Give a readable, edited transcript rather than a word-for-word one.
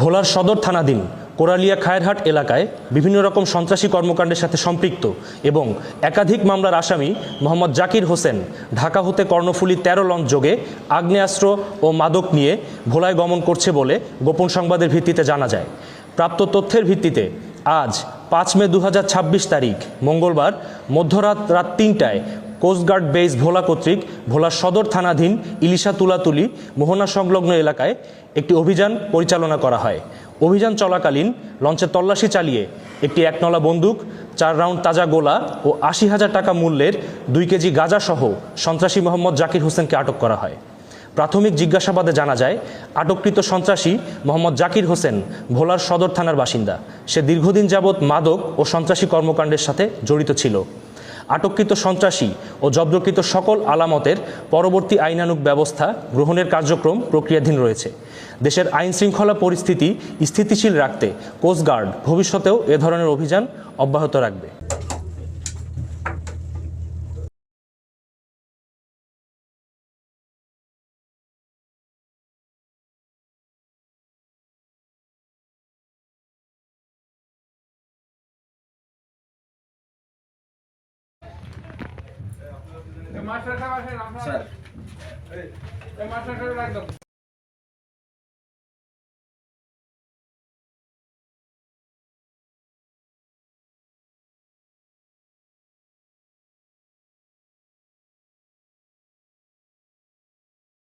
ভোলার সদর থানাধীন কোরালিয়া খায়েরহাট এলাকায় বিভিন্ন রকম সন্ত্রাসী কর্মকাণ্ডের সাথে সম্পৃক্ত এবং একাধিক মামলার আসামি মোহাম্মদ জাকির হোসেন ঢাকা হতে কর্ণফুলী ১৩ লঞ্চ যোগে আগ্নেয়াস্ত্র ও মাদক নিয়ে ভোলায় গমন করছে বলে গোপন সংবাদের ভিত্তিতে জানা যায়। প্রাপ্ত তথ্যের ভিত্তিতে আজ ৫ মে ২০২৬ তারিখ মঙ্গলবার মধ্যরাত ৩টায় কোস্টগার্ড বেস ভোলা কর্তৃক ভোলার সদর থানাধীন ইলিশা তুলাতুলি মোহনা সংলগ্ন এলাকায় একটি অভিযান পরিচালনা করা হয়। অভিযান চলাকালীন লঞ্চে তল্লাশি চালিয়ে একটি একনলা বন্দুক, ৪ রাউন্ড তাজা গোলা ও ৮০,০০০ টাকা মূল্যের ২ কেজি গাঁজাসহ সন্ত্রাসী মোহাম্মদ জাকির হোসেনকে আটক করা হয়। প্রাথমিক জিজ্ঞাসাবাদে জানা যায়, আটককৃত সন্ত্রাসী মোহাম্মদ জাকির হোসেন ভোলার সদর থানার বাসিন্দা। সে দীর্ঘদিন যাবৎ মাদক ও সন্ত্রাসী কর্মকাণ্ডের সাথে জড়িত ছিল। আটককৃত সন্ত্রাসী ও জব্দকৃত সকল আলামতের পরবর্তী আইনানুগ ব্যবস্থা গ্রহণের কার্যক্রম প্রক্রিয়াধীন রয়েছে। দেশের আইন শৃঙ্খলা পরিস্থিতি স্থিতিশীল রাখতে কোস্টগার্ড ভবিষ্যতেও এ ধরনের অভিযান অব্যাহত রাখবে। মাস্টার সাহেব আসেন, আপনার